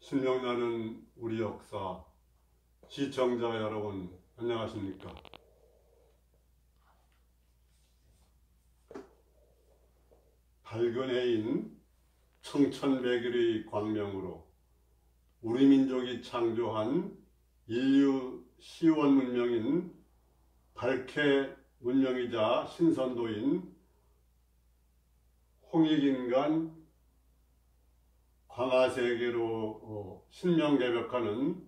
신명나는 우리 역사 시청자 여러분 안녕하십니까? 밝은 해인 청천백일의 광명으로 우리 민족이 창조한 인류 시원 문명인 발해 문명이자 신선도인 홍익인간 광화세계로 신명개벽하는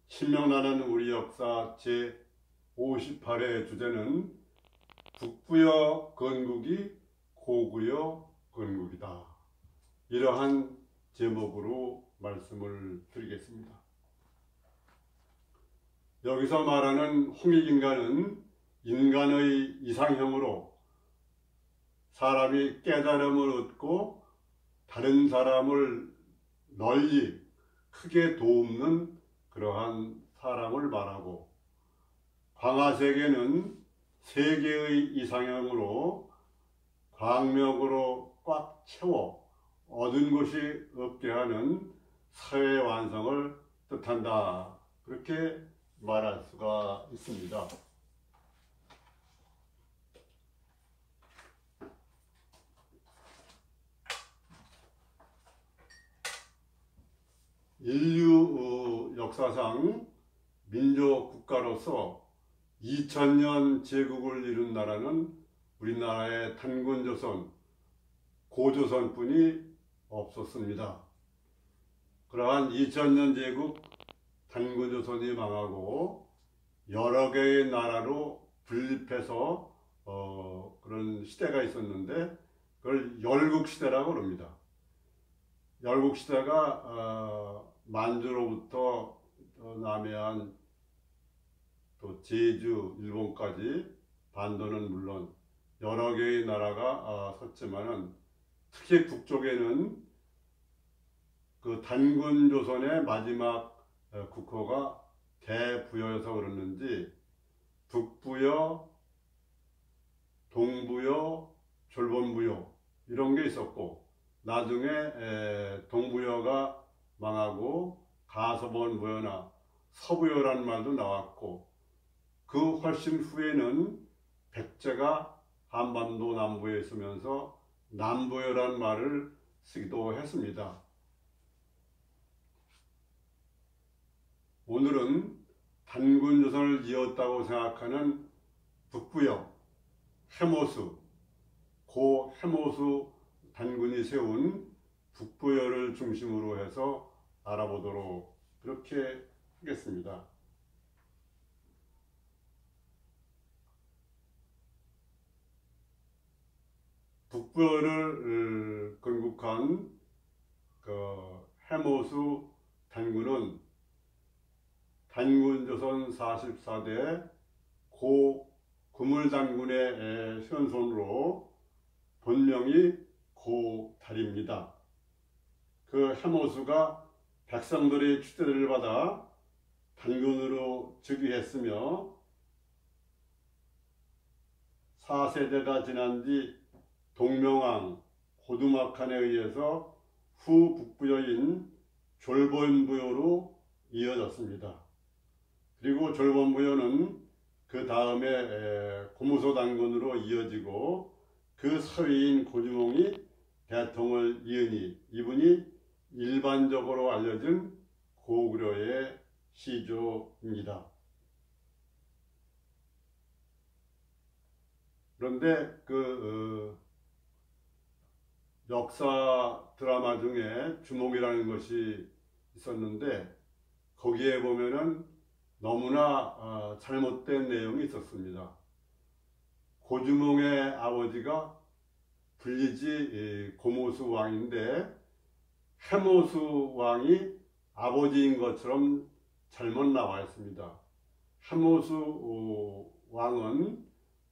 신명나는 우리 역사 제58회 주제는 북부여 건국이 고구여 건국이다. 이러한 제목으로 말씀을 드리겠습니다. 여기서 말하는 홍익인간은 인간의 이상형으로 사람이 깨달음을 얻고 다른 사람을 널리 크게 도움는 그러한 사람을 말하고, 광화세계는 세계의 이상형으로 광명으로 꽉 채워 얻은 것이 없게 하는 사회 완성을 뜻한다. 그렇게 말할 수가 있습니다. 인류 역사상 민족 국가로서 2000년 제국을 이룬 나라는 우리나라의 단군조선, 고조선뿐이 없었습니다. 그러한 2000년 제국 단군조선이 망하고 여러 개의 나라로 분립해서 그런 시대가 있었는데 그걸 열국시대라고 합니다. 열국시대가 만주로부터 남해안 또 제주, 일본까지 반도는 물론 여러 개의 나라가 섰지만은 특히 북쪽에는 그 단군조선의 마지막 국호가 대부여여서 그러는지 북부여, 동부여, 졸본부여 이런 게 있었고, 나중에 동부여가 망하고 가서본부여나 서부여라는 말도 나왔고, 그 훨씬 후에는 백제가 한반도 남부에 있으면서 남부여라는 말을 쓰기도 했습니다. 오늘은 단군조선을 이었다고 생각하는 북부여, 해모수, 고 해모수 단군이 세운 북부여를 중심으로 해서 알아보도록 그렇게 하겠습니다. 북부여를 건국한 그 해모수 단군은 단군조선 44대 고 구물단군의 현손으로 본명이 고달입니다. 그 해모수가 백성들의 추대를 받아 단군으로 즉위했으며 4세대가 지난 뒤 동명왕 고두막한에 의해서 후 북부여인 졸본부여로 이어졌습니다. 그리고 졸본부여는 그 다음에 고무소 단군으로 이어지고 그 사위인 고주몽이 대통을 이으니 이분이 일반적으로 알려진 고구려의 시조입니다. 그런데 그 역사 드라마 중에 주몽이라는 것이 있었는데 거기에 보면은 너무나 잘못된 내용이 있었습니다. 고주몽의 아버지가 불리지 고모수 왕인데 해모수 왕이 아버지인 것처럼 잘못 나와 있습니다. 해모수 왕은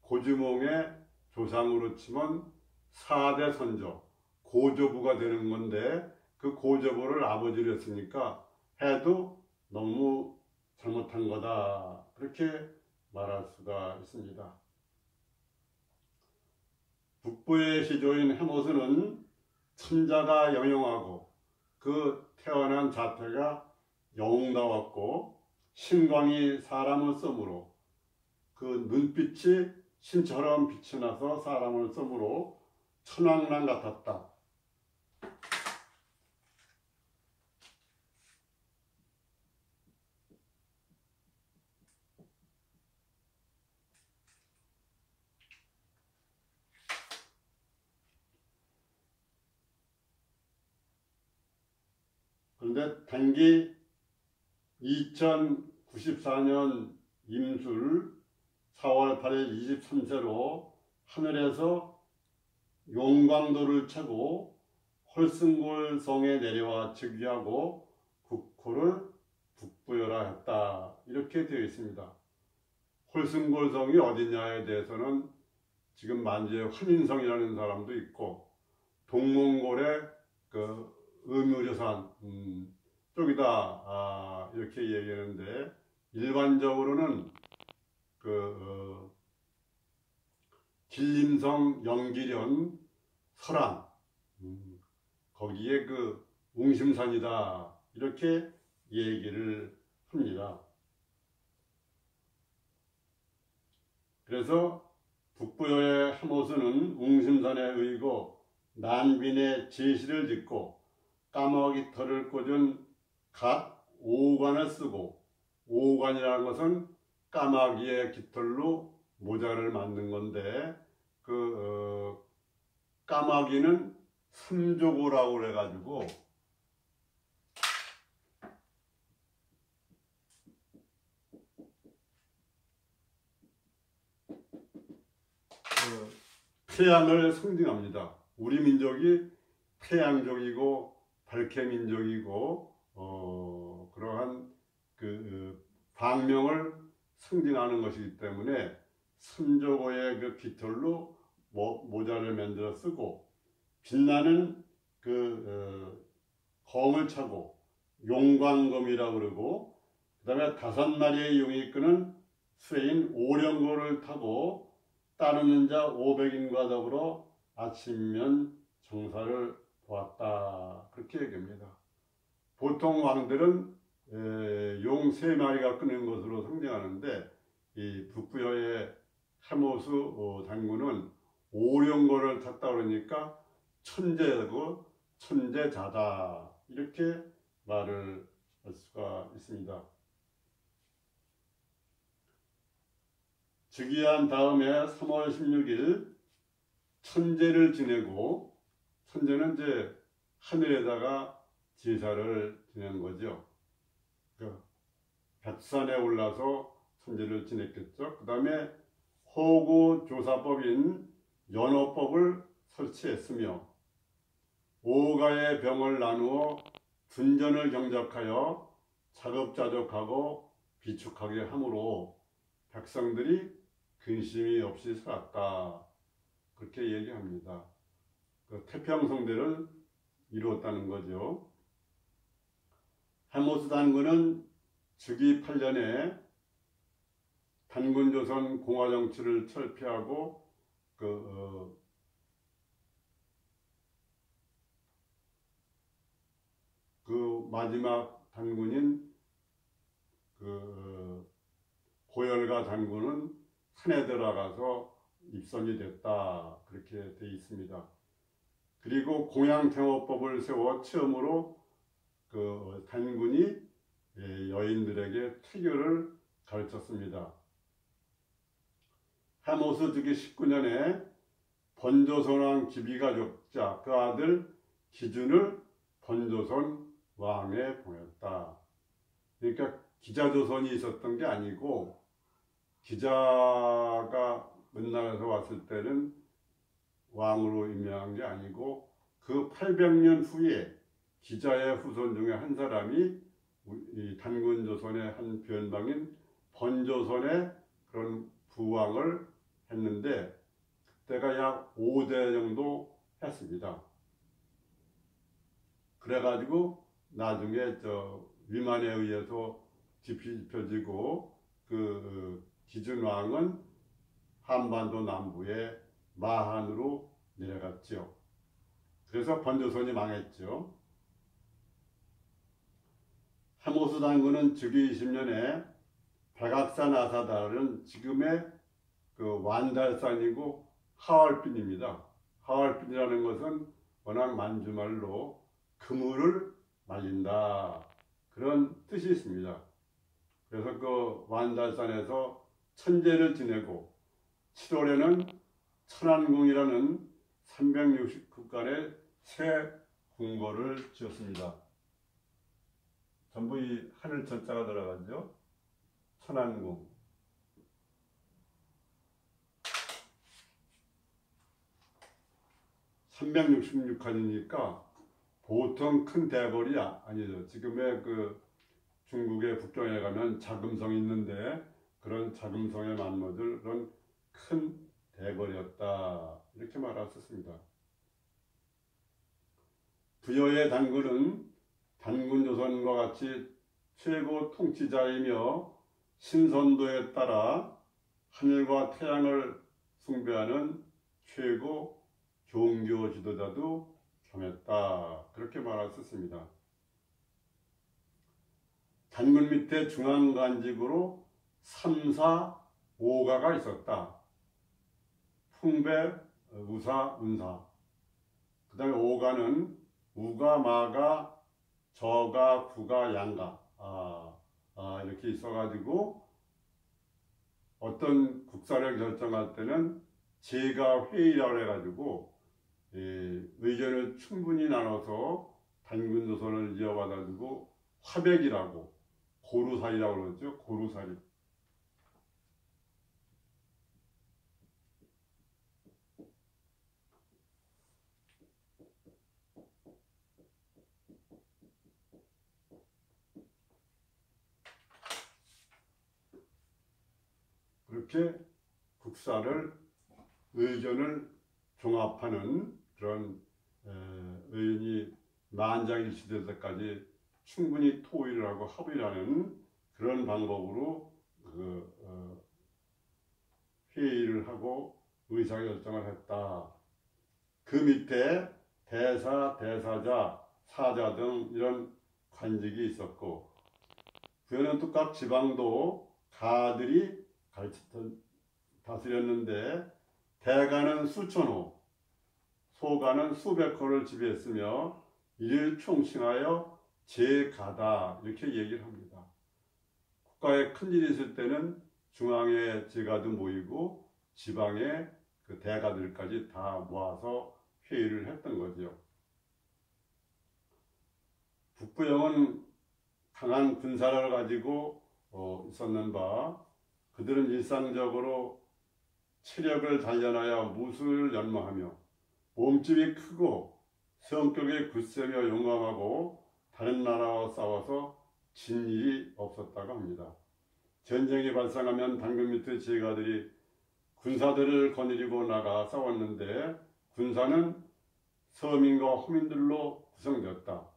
고주몽의 조상으로 치면 4대 선조, 고조부가 되는 건데 그 고조부를 아버지로 했으니까 해도 너무 잘못한 거다. 그렇게 말할 수가 있습니다. 북부의 시조인 해모수는 천자가 영영하고 그 태어난 자태가 영웅다웠고 신광이 사람을 쏘므로 그 눈빛이 신처럼 빛이 나서 사람을 쏘므로 천왕란 같았다. 그런데 단기 2094년 임술 4월 8일 23세로 하늘에서 용광도를 차고 홀승골성에 내려와 즉위하고 국호를 북부여라 했다. 이렇게 되어 있습니다. 홀승골성이 어디냐에 대해서는 지금 만주의 환인성이라는 사람도 있고 동몽골의 그 의묘려산 쪽이다 이렇게 얘기하는데 일반적으로는 그 길림성, 영기련, 설안 거기에 그 웅심산이다 이렇게 얘기를 합니다. 그래서 북부여의 해모수는 웅심산에 의고 난빈의 제시를 짓고 까마귀 털을 꽂은 갓 오관을 쓰고 오관이라는 것은 까마귀의 깃털로 모자를 만든 건데 까마귀는 삼조고라고 그래가지고 태양을 상징합니다. 우리 민족이 태양족이고 발해민족이고 그러한 방명을 상징하는 것이기 때문에 삼조고의 그 깃털로 모자를 만들어 쓰고 빛나는 검을 차고 용광검이라고 그러고 그 다음에 5마리의 용이 이끄는 수레인 오령고를 타고 따르는 자 500인과 더불어 아침면 정사를 보았다. 그렇게 얘기합니다. 보통 왕들은 용 3마리가 끄는 것으로 상징하는데 이 북부여의 해모수 장군은 오령고를 탔다 그러니까 천재고 천재자다 이렇게 말을 할 수가 있습니다. 즉위한 다음에 3월 16일 천제를 지내고 천제는 이제 하늘에다가 제사를 지낸 거죠. 백산에 올라서 천제를 지냈겠죠. 그 다음에 호구조사법인 연호법을 설치했으며 오가의 병을 나누어 분전을 경작하여 자급자족하고 비축하게 하므로 백성들이 근심이 없이 살았다. 그렇게 얘기합니다. 태평성대를 이루었다는 거죠. 해모수 단군은 즉위 8년에 단군조선 공화정치를 철폐하고 마지막 단군인 고열가 단군은 산에 들어가서 입성이 됐다. 그렇게 되어 있습니다. 그리고 공양탱호법을 세워 처음으로 단군이 여인들에게 퇴교를 가르쳤습니다. 해모수 즉위 19년에 번조선왕 기비가 죽자 그 아들 기준을 번조선 왕에 보냈다. 그러니까 기자조선이 있었던 게 아니고 기자가 은나라에서 왔을 때는 왕으로 임명한 게 아니고 그 800년 후에 기자의 후손 중에 한 사람이 이 단군조선의 한 변방인 번조선의 그런 부왕을 했는데 그때가 약 5대 정도 했습니다. 그래가지고 나중에 위만에 의해서 뒤집혀지고 기준왕은 한반도 남부의 마한으로 내려갔죠. 그래서 번조선이 망했죠. 하모수 단군은 즉위 20년에 백악산 아사달은 지금의 그 완달산이고 하얼빈입니다. 하얼빈이라는 것은 워낙 만주말로 그물을 말린다 그런 뜻이 있습니다. 그래서 그 완달산에서 천제를 지내고 7월에는 천안궁이라는 360국간의 새 궁궐을 지었습니다. 전부 이 하늘 천자가 들어가죠. 천안궁. 366칸이니까 보통 큰 대궐이 아니죠. 지금의 그 중국의 북경에 가면 자금성이 있는데 그런 자금성에 맞먹을 그런 큰 대궐이었다 이렇게 말할 수 있습니다. 부여의 단군은 단군조선과 같이 최고 통치자이며 신선도에 따라 하늘과 태양을 숭배하는 최고 종교 지도자도 겸했다 그렇게 말할 수 있습니다. 단군 밑에 중앙관직으로 3, 4, 5가가 있었다. 풍배, 우사, 운사. 그 다음에 5가는 우가, 마가, 저가, 구가, 양가 이렇게 있어가지고 어떤 국사를 결정할 때는 제가회의라고 해가지고 의견을 충분히 나눠서 단군조선을 이어받아주고 화백이라고 고루살이라고 그러죠. 고루살이. 그렇게 국사를 의견을 종합하는 그런 의견이 만장일치될 때까지 충분히 토의를 하고 합의를 하는 그런 방법으로 회의를 하고 의사결정을 했다. 그 밑에 대사, 대사자, 사자 등 이런 관직이 있었고 부여는 뚝갑 지방도 가들이 다스렸는데 대가는 수천호, 소가는 수백호를 지배했으며 이를 총칭하여 제가다 이렇게 얘기를 합니다. 국가에 큰일이 있을 때는 중앙에 제가도 모이고 지방에 그 대가들까지 다 모아서 회의를 했던 거죠. 북부영은 강한 군사를 가지고 있었는 바 그들은 일상적으로 체력을 단련하여 무술을 연마하며 몸집이 크고 성격이 굳세며 용감하고 다른 나라와 싸워서 진 일이 없었다고 합니다. 전쟁이 발생하면 단군 밑의 제가들이 군사들을 거느리고 나가 싸웠는데 군사는 서민과 호민들로 구성되었다.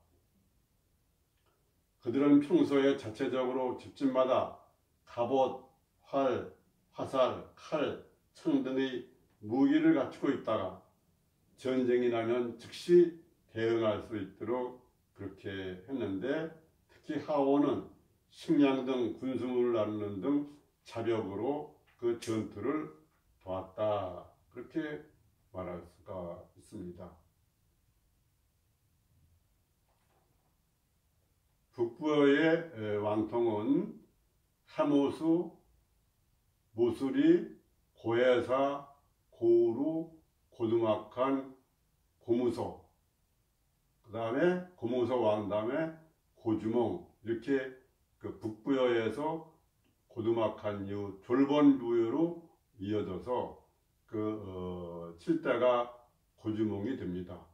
그들은 평소에 자체적으로 집집마다 갑옷, 활, 화살, 칼, 창 등의 무기를 갖추고 있다가 전쟁이 나면 즉시 대응할 수 있도록 그렇게 했는데 특히 하오는 식량 등 군수물을 나누는 등 자력으로 그 전투를 도왔다. 그렇게 말할 수가 있습니다. 북부의 왕통은 하모수, 모수리, 고해사, 고우루, 고두막한, 고무소 그 다음에 고무소 왕 다음에 고주몽 이렇게 그 북부여에서 고두막한 이후 졸본부여로 이어져서 그 7대가 고주몽이 됩니다.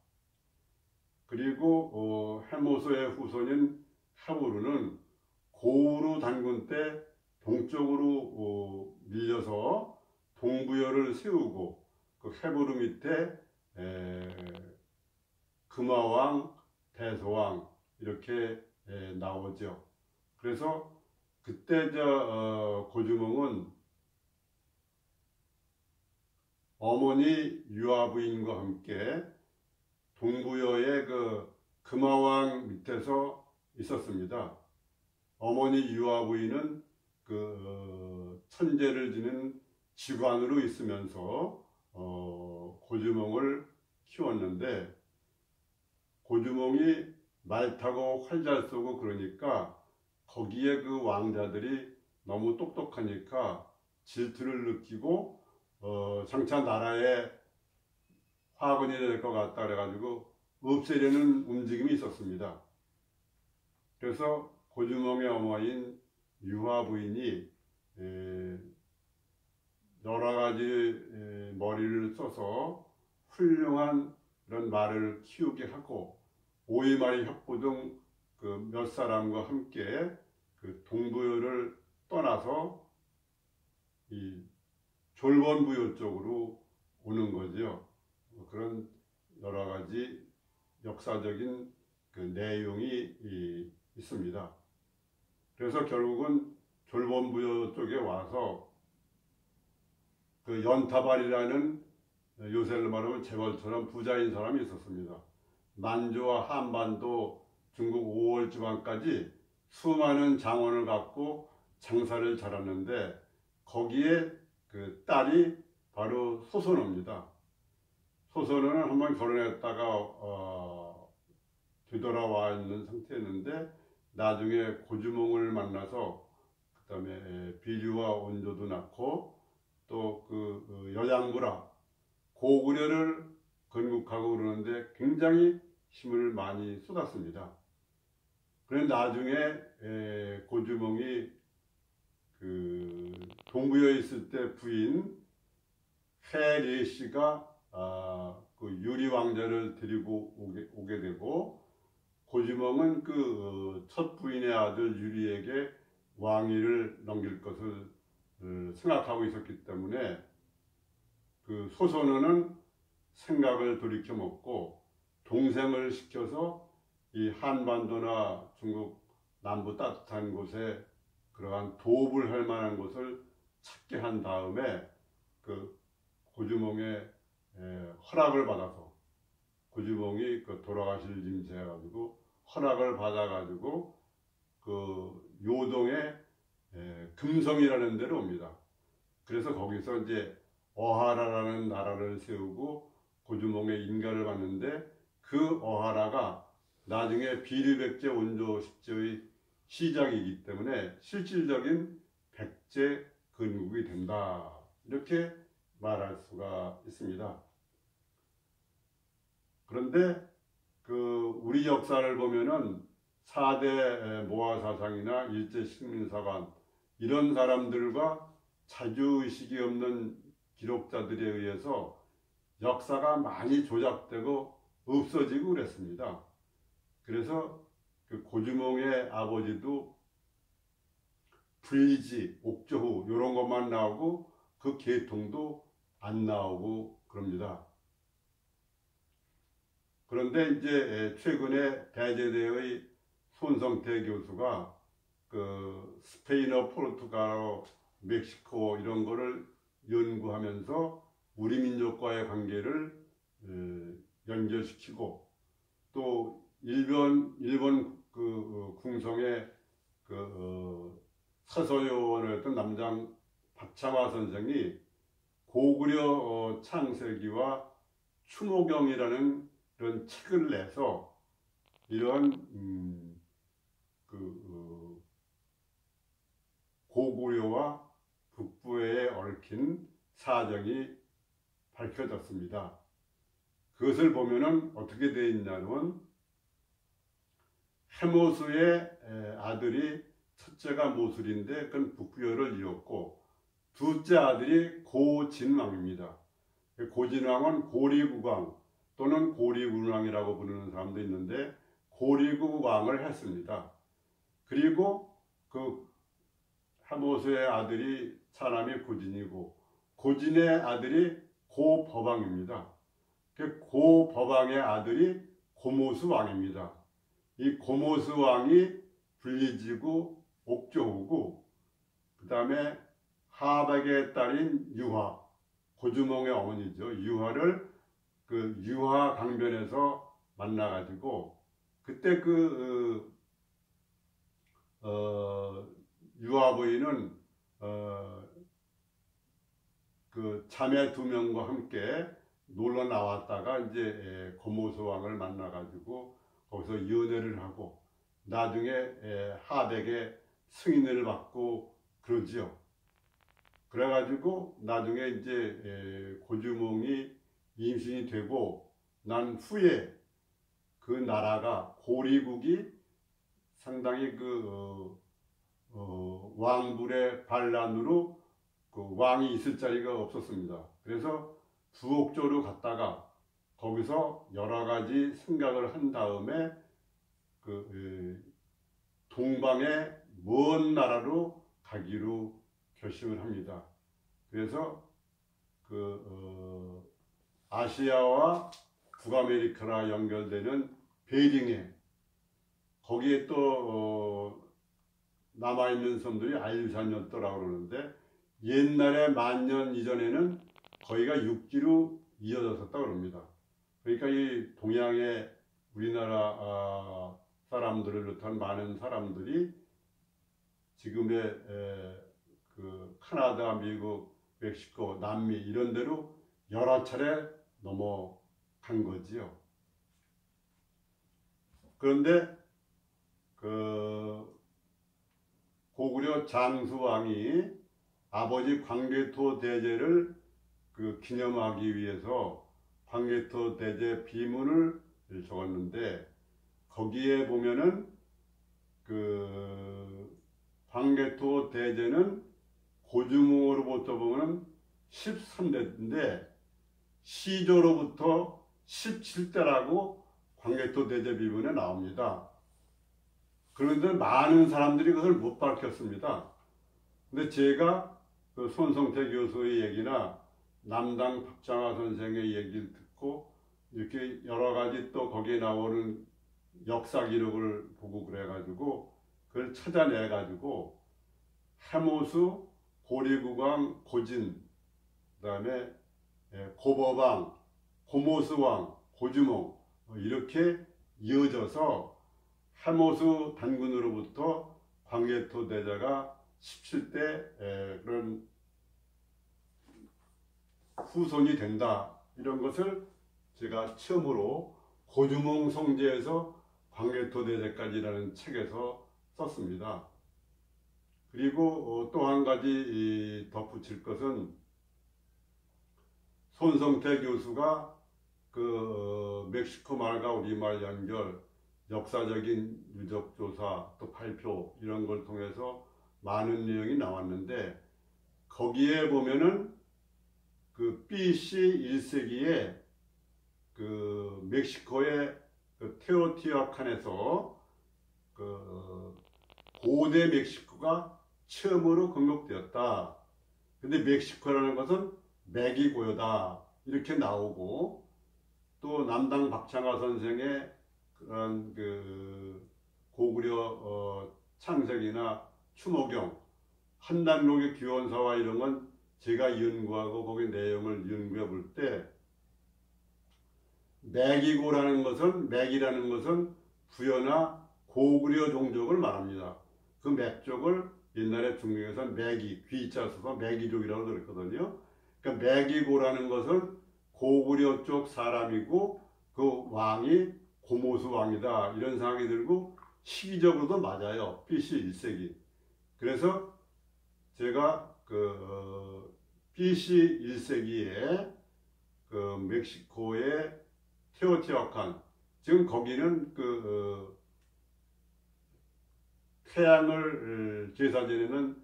그리고 해모소의 후손인 하부루는 고우루 단군 때 동쪽으로 밀려서 동부여를 세우고 그 해부루 밑에 금화왕, 대소왕 이렇게 나오죠. 그래서 그때 고주몽은 어머니 유아부인과 함께 동부여의 그 금화왕 밑에서 있었습니다. 어머니 유아 부인은 천재를 지닌 직관으로 있으면서 고주몽을 키웠는데, 고주몽이 말 타고 활 잘 쏘고 그러니까 거기에 그 왕자들이 너무 똑똑하니까 질투를 느끼고 장차 나라의 화근이 될 것 같다 그래가지고 없애려는 움직임이 있었습니다. 그래서 고주몽의 어머니인 유화 부인이 여러 가지 머리를 써서 훌륭한 이런 말을 키우게 하고 오이마리 협부 등 그 몇 사람과 함께 그 동부요를 떠나서 이 졸본부요 쪽으로 오는 거죠. 그런 여러 가지 역사적인 그 내용이 있습니다. 그래서 결국은 졸본부요 쪽에 와서 그 연타발이라는 요새로 말하면 재벌처럼 부자인 사람이 있었습니다. 만주와 한반도, 중국 5월 지방까지 수많은 장원을 갖고 장사를 잘하는데 거기에 그 딸이 바로 소선호입니다. 소선호는 한번 결혼했다가 되돌아와 있는 상태였는데 나중에 고주몽을 만나서 그 다음에 비류와 온조도 낳고 또 그 여양부라 고구려를 건국하고 그러는데 굉장히 힘을 많이 쏟았습니다. 그런데 나중에 고주몽이 그 동부여에 있을 때 부인 해리 씨가 그 유리 왕자를 데리고 오게 되고, 고주몽은 그 첫 부인의 아들 유리에게 왕위를 넘길 것을 생각하고 있었기 때문에 그 소선호는 생각을 돌이켜 먹고 동생을 시켜서 이 한반도나 중국 남부 따뜻한 곳에 그러한 도읍을 할 만한 곳을 찾게 한 다음에 그 고주몽의 허락을 받아서, 고주몽이 그 돌아가실 임시해 가지고 허락을 받아 가지고 그 요동에 금성이라는 데로 옵니다. 그래서 거기서 이제 어하라라는 나라를 세우고 고주몽의 인가를 받는데, 그 어하라가 나중에 비류백제 온조 십제의 시작이기 때문에 실질적인 백제 건국이 된다, 이렇게 말할 수가 있습니다. 그런데 그 우리 역사를 보면은 4대 모화사상이나 일제식민사관 이런 사람들과 자주의식이 없는 기록자들에 의해서 역사가 많이 조작되고 없어지고 그랬습니다. 그래서 그 고주몽의 아버지도 불리지, 옥조후 이런 것만 나오고 그 계통도 안 나오고 그럽니다. 그런데 이제 최근에 대제대의 손성태 교수가 그 스페인어, 포르투갈어, 멕시코 이런 거를 연구하면서 우리 민족과의 관계를 연결시키고, 또 일본 그 궁성의 그 사서요원을 했던 남장 박창화 선생이 고구려 창세기와 추모경이라는 이런 책을 내서 이런 고구려와 북부에 얽힌 사정이 밝혀졌습니다. 그것을 보면은 어떻게 되어 있냐면, 해모수의 아들이 첫째가 모술인데 그건 북부여를 이뤘고, 둘째 아들이 고진왕입니다. 고진왕은 고리국왕 또는 고리군왕이라고 부르는 사람도 있는데 고리국왕을 했습니다. 그리고 그 해모수의 아들이 차남이 고진이고, 고진의 아들이 고법왕입니다. 그 고법왕의 아들이 고모수 왕입니다. 이 고모수 왕이 불리지고 옥조우고, 그 다음에 하백의 딸인 유화, 고주몽의 어머니죠. 유화를 그 유화 강변에서 만나가지고 그때 아버지는 그 자매 2명과 함께 놀러 나왔다가 이제 고모스 왕을 만나가지고 거기서 연애를 하고 나중에 하백의 승인을 받고 그러지요. 그래가지고 나중에 이제 고주몽이 임신이 되고 난 후에 그 나라가 고리국이 상당히 왕불의 반란으로 그 왕이 있을 자리가 없었습니다. 그래서 부옥조로 갔다가 거기서 여러 가지 생각을 한 다음에 동방의 먼 나라로 가기로 결심을 합니다. 그래서 아시아와 북아메리카라 연결되는 베링에 거기에 또 남아있는 섬들이 알류산연도라고 그러는데 옛날에 10,000년 이전에는 거기가 육지로 이어졌었다고 합니다. 그러니까 이 동양의 우리나라 사람들을 비롯한 많은 사람들이 지금의 그 카나다, 미국, 멕시코, 남미 이런 데로 여러 차례 넘어간 거지요. 그런데 그 고구려 장수왕이 아버지 광개토 대제를 기념하기 위해서 광개토 대제 비문을 적었는데 거기에 보면은 광개토 대제는 고주몽으로부터 보면 13대인데 시조로부터 17대라고 광개토 대제 비문에 나옵니다. 그런데 많은 사람들이 그것을 못 밝혔습니다. 근데 제가 손성태 교수의 얘기나 남당 박장화 선생의 얘기를 듣고 이렇게 여러 가지 또 거기에 나오는 역사 기록을 보고 그래가지고 그걸 찾아내가지고 해모수, 고리국왕, 고진, 그 다음에 고법왕, 고모스왕, 고주몽 이렇게 이어져서 해모수 단군으로부터 광개토 대제가 17대 그런 후손이 된다. 이런 것을 제가 처음으로 고주몽 성제에서 광개토 대제까지라는 책에서 썼습니다. 그리고 또 한 가지 덧붙일 것은 손성태 교수가 멕시코 말과 우리말 연결, 역사적인 유적조사, 또 발표 이런 걸 통해서 많은 내용이 나왔는데 거기에 보면은 BC 1세기에 멕시코의 테오티와칸에서 고대 멕시코가 처음으로 건국되었다. 근데 멕시코라는 것은 맥이 고요다. 이렇게 나오고 또 남당 박창화 선생의 그런 고구려 창색이나 추모경, 한단록의 기원사와 이런 건 제가 연구하고 거기 내용을 연구해 볼 때 맥이라는 것은 부여나 고구려 종족을 말합니다. 그 맥족을 옛날에 중국에서는 맥이, 귀자 써서 맥이족이라고 그랬거든요. 그러니까 맥이고라는 것은 고구려 쪽 사람이고 그 왕이 고모스 왕이다. 이런 생각이 들고 시기적으로도 맞아요. BC 1세기. 그래서 제가 BC 1세기에 멕시코의 테오티와칸, 지금 거기는 태양을 제사 지내는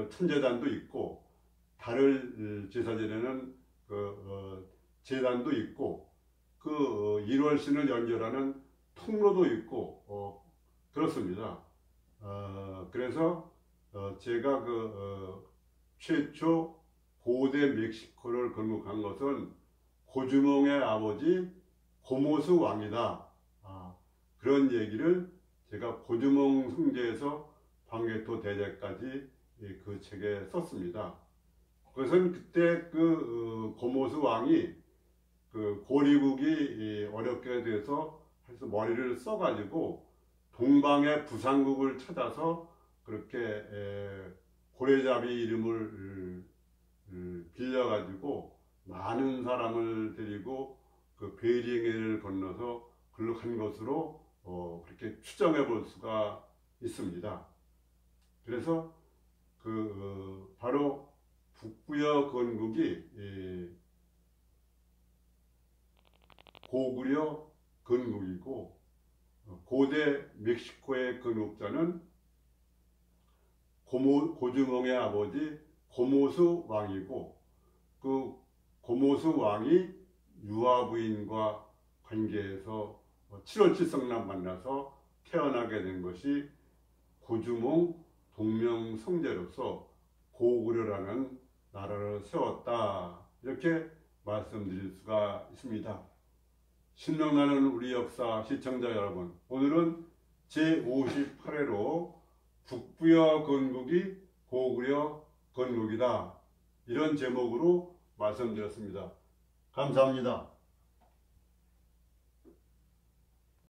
천제단도 있고 달을 제사 지내는 제단도 있고 1월신을 연결하는 통로도 있고 그렇습니다. 그래서 제가 최초 고대 멕시코를 건국한 것은 고주몽의 아버지 고모스 왕이다. 그런 얘기를 제가 고주몽 성제에서 광개토 대제까지 그 책에 썼습니다. 그것은 그때 고모스 왕이 고리국이 어렵게 돼서 머리를 써가지고 동방의 부산국을 찾아서 그렇게 고래잡이 이름을 빌려가지고 많은 사람을 데리고 그 베링해를 건너서 글로 간 것으로 그렇게 추정해 볼 수가 있습니다. 그래서 바로 북부여 건국이 고구려 건국이고, 고대 멕시코의 건국자는 고주몽의 아버지 고모수 왕이고, 그 고모수 왕이 유아 부인과 관계해서 7월 칠성남 만나서 태어나게 된 것이 고주몽 동명성제로서 고구려라는 나라를 세웠다, 이렇게 말씀드릴 수가 있습니다. 신명나는 우리 역사 시청자 여러분, 오늘은 제58회로 북부여 건국이 고구려 건국이다, 이런 제목으로 말씀드렸습니다. 감사합니다.